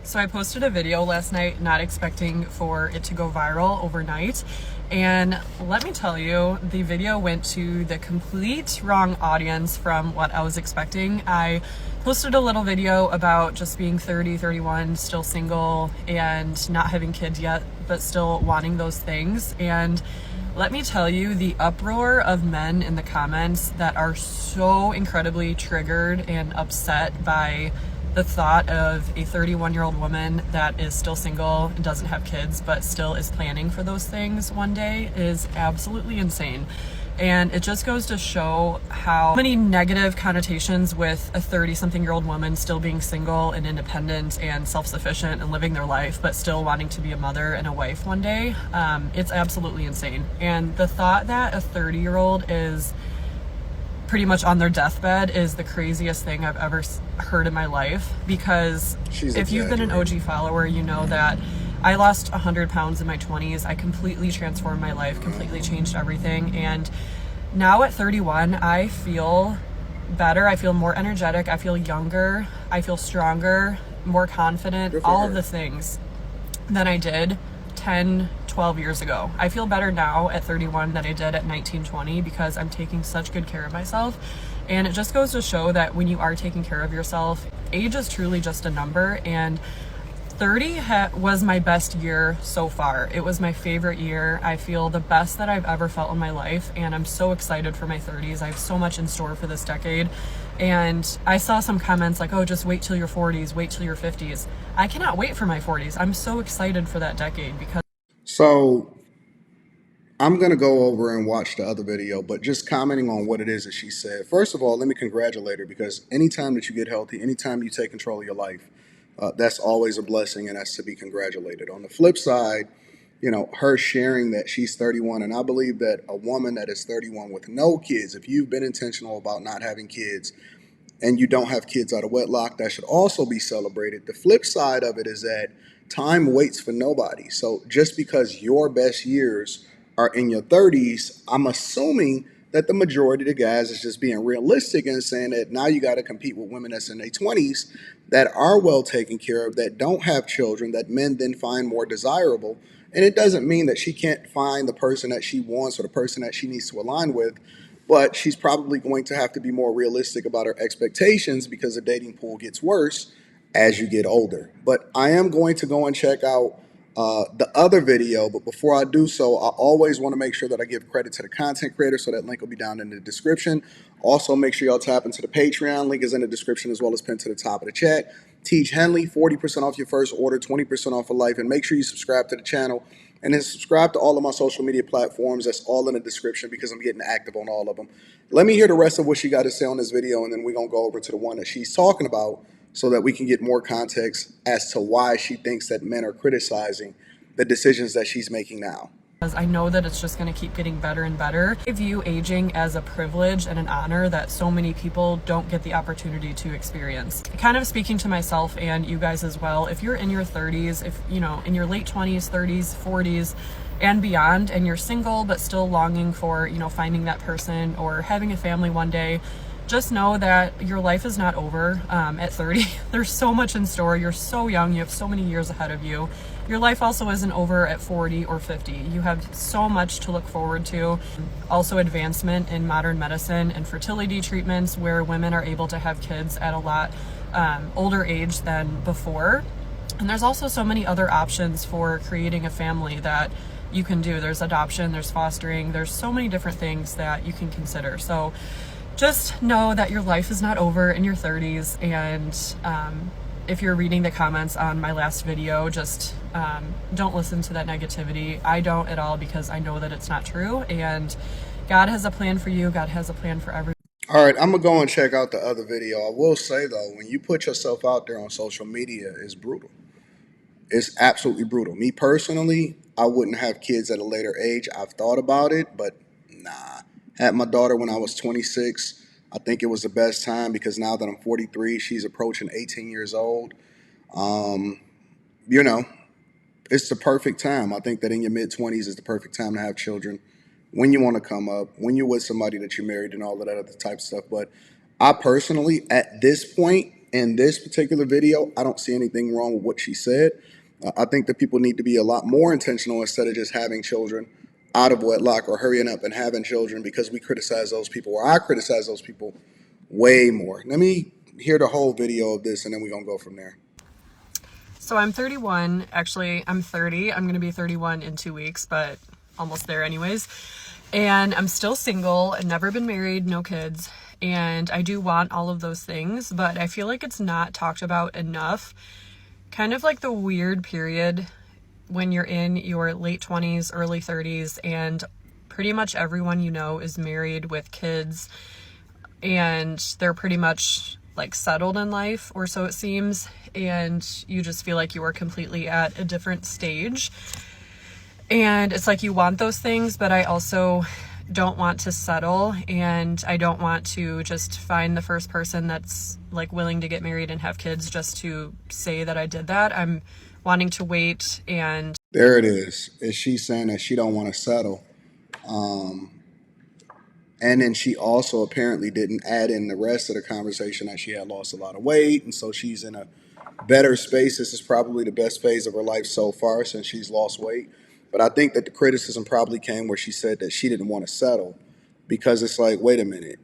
So I posted a video last night, not expecting for it to go viral overnight. And let me tell you, the video went to the complete wrong audience from what I was expecting. I posted a little video about just being 30, 31, still single and not having kids yet, but still wanting those things. And let me tell you, the uproar of men in the comments that are so incredibly triggered and upset by the thought of a 31-year-old woman that is still single and doesn't have kids but still is planning for those things one day is absolutely insane. And it just goes to show how many negative connotations with a 30-something-year-old woman still being single and independent and self-sufficient and living their life, but still wanting to be a mother and a wife one day. It's absolutely insane. And the thought that a 30-year-old is pretty much on their deathbed is the craziest thing I've ever heard in my life, because if you've been an OG follower, you know that I lost 100 pounds in my 20s. I completely transformed my life, completely changed everything. And now at 31, I feel better. I feel more energetic. I feel younger. I feel stronger, more confident, all of the things than I did 10, 12 years ago. I feel better now at 31 than I did at 19, 20 because I'm taking such good care of myself. And it just goes to show that when you are taking care of yourself, age is truly just a number. And 30 was my best year so far. It was my favorite year. I feel the best that I've ever felt in my life, and I'm so excited for my 30s. I have so much in store for this decade. And I saw some comments like, oh, just wait till your 40s, wait till your 50s. I cannot wait for my 40s. I'm so excited for that decade because So I'm going to go over and watch the other video, but just commenting on what it is that she said. First of all, let me congratulate her, because anytime that you get healthy, anytime you take control of your life, that's always a blessing, and that's to be congratulated. On the flip side, her sharing that she's 31, and I believe that a woman that is 31 with no kids, if you've been intentional about not having kids and you don't have kids out of wedlock, that should also be celebrated. The flip side of it is that time waits for nobody. So just because your best years are in your 30s, I'm assuming that the majority of the guys is just being realistic and saying that now you got to compete with women that's in their 20s that are well taken care of, that don't have children, that men then find more desirable. And it doesn't mean that she can't find the person that she wants or the person that she needs to align with, but she's probably going to have to be more realistic about her expectations, because the dating pool gets worse as you get older. But I am going to go and check out the other video. But before I do so, I always want to make sure that I give credit to the content creator. So that link will be down in the description. Also, make sure y'all tap into the Patreon. Link is in the description as well as pinned to the top of the chat. Teach Henley, 40% off your first order, 20% off for life. And make sure you subscribe to the channel. And then subscribe to all of my social media platforms. That's all in the description, because I'm getting active on all of them. Let me hear the rest of what she got to say on this video, and then we're going to go over to the one that she's talking about so that we can get more context as to why she thinks that men are criticizing the decisions that she's making now. I know that it's just going to keep getting better and better. I view aging as a privilege and an honor that so many people don't get the opportunity to experience. Kind of speaking to myself and you guys as well, if you're in your 30s, if in your late 20s, 30s, 40s, and beyond, and you're single but still longing for finding that person or having a family one day, just know that your life is not over at 30. There's so much in store. You're so young. You have so many years ahead of you. Your life also isn't over at 40 or 50. You have so much to look forward to. Also, advancement in modern medicine and fertility treatments, where women are able to have kids at a lot older age than before. And there's also so many other options for creating a family that you can do. There's adoption, there's fostering, there's so many different things that you can consider. So just know that your life is not over in your 30s, and if you're reading the comments on my last video, just don't listen to that negativity. I don't at all, because I know that it's not true, and God has a plan for you. God has a plan for everyone. All right, I'm going to go and check out the other video. I will say, though, when you put yourself out there on social media, it's brutal. It's absolutely brutal. Me personally, I wouldn't have kids at a later age. I've thought about it, but nah. Had my daughter when I was 26. I think it was the best time, because now that I'm 43, she's approaching 18 years old. Um, you know, it's the perfect time. I think that in your mid-20s is the perfect time to have children, when you want to come up, when you're with somebody that you're married and all of that other type of stuff. But I personally, at this point in this particular video, I don't see anything wrong with what she said. I think that people need to be a lot more intentional instead of just having children out of wedlock or hurrying up and having children because we criticize those people, or I criticize those people way more. Let me hear the whole video of this and then we're going to go from there. So I'm 31. Actually, I'm 30. I'm going to be 31 in 2 weeks, but almost there anyways. And I'm still single, never been married, no kids. And I do want all of those things, but I feel like it's not talked about enough. Kind of like the weird period when you're in your late 20s, early 30s, and pretty much everyone you know is married with kids, and they're pretty much like settled in life, or so it seems, and you just feel like you are completely at a different stage. And it's like you want those things, but I also don't want to settle, and I don't want to just find the first person that's like willing to get married and have kids just to say that I did that. I'm wanting to wait. And there it is. Is she saying that she don't want to settle? And then she also apparently didn't add in the rest of the conversation that she had lost a lot of weight, and so she's in a better space. This is probably the best phase of her life so far since she's lost weight. But I think that the criticism probably came where she said that she didn't want to settle, because it's like, wait a minute,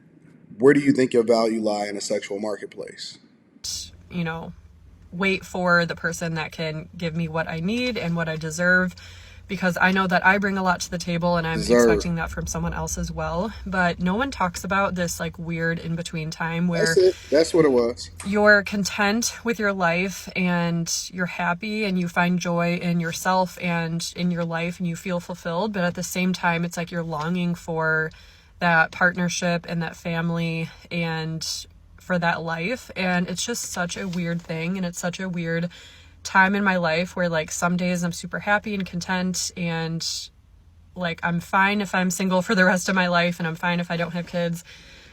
where do you think your value lie in a sexual marketplace? you know, wait for the person that can give me what I need and what I deserve, because I know that I bring a lot to the table, and I'm expecting that from someone else as well. But no one talks about this like weird in between time where that's it. That's what it was. You're content with your life and you're happy and you find joy in yourself and in your life and you feel fulfilled. But at the same time, it's like you're longing for that partnership and that family and for that life. And it's just such a weird thing. And it's such a weird time in my life where like some days I'm super happy and content, and like I'm fine if I'm single for the rest of my life, and I'm fine if I don't have kids.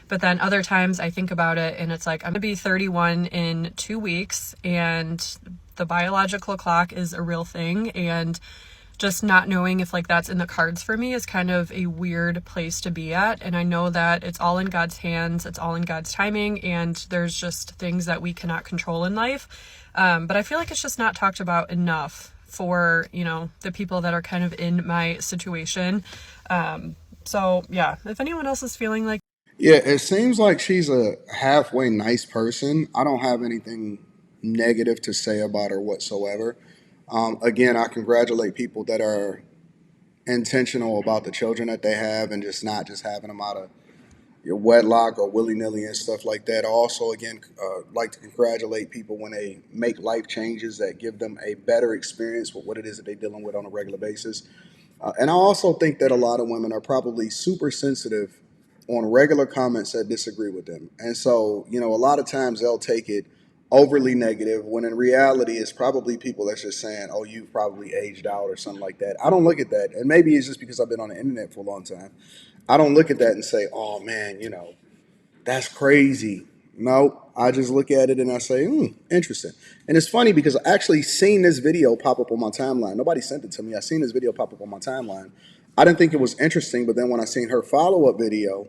But then other times I think about it and it's like, I'm gonna be 31 in 2 weeks, and the biological clock is a real thing, and just not knowing if like that's in the cards for me is kind of a weird place to be at. And I know that it's all in God's hands, it's all in God's timing, and there's just things that we cannot control in life. But I feel like it's just not talked about enough for, you know, the people that are kind of in my situation. So yeah, if anyone else is feeling like, yeah, it seems like she's a halfway nice person. I don't have anything negative to say about her whatsoever. Again, I congratulate people that are intentional about the children that they have and just not just having them out of your wedlock or willy-nilly and stuff like that. I also, again, like to congratulate people when they make life changes that give them a better experience with what it is that they're dealing with on a regular basis. And I also think that a lot of women are probably super sensitive on regular comments that disagree with them. And so, you know, a lot of times they'll take it overly negative when in reality it's probably people that's just saying, oh, you've probably aged out or something like that. I don't look at that. And maybe it's just because I've been on the internet for a long time. I don't look at that and say, oh man, you know, that's crazy. No, I just look at it and I say, interesting. And it's funny because I actually seen this video pop up on my timeline. Nobody sent it to me. I seen this video pop up on my timeline. I didn't think it was interesting, but then when I seen her follow-up video,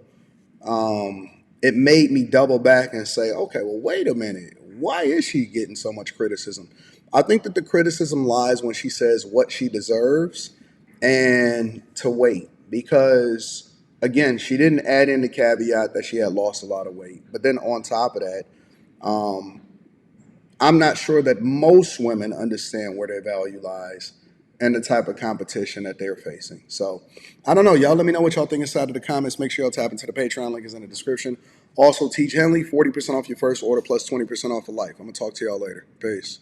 it made me double back and say, okay, well, wait a minute. Why is she getting so much criticism? I think that the criticism lies when she says what she deserves and to wait, because again, she didn't add in the caveat that she had lost a lot of weight. But then on top of that, I'm not sure that most women understand where their value lies and the type of competition that they're facing. So I don't know. Y'all let me know what y'all think inside of the comments. Make sure y'all tap into the Patreon. Link is in the description. Also, Teach Henley, 40% off your first order plus 20% off for life. I'm going to talk to y'all later. Peace.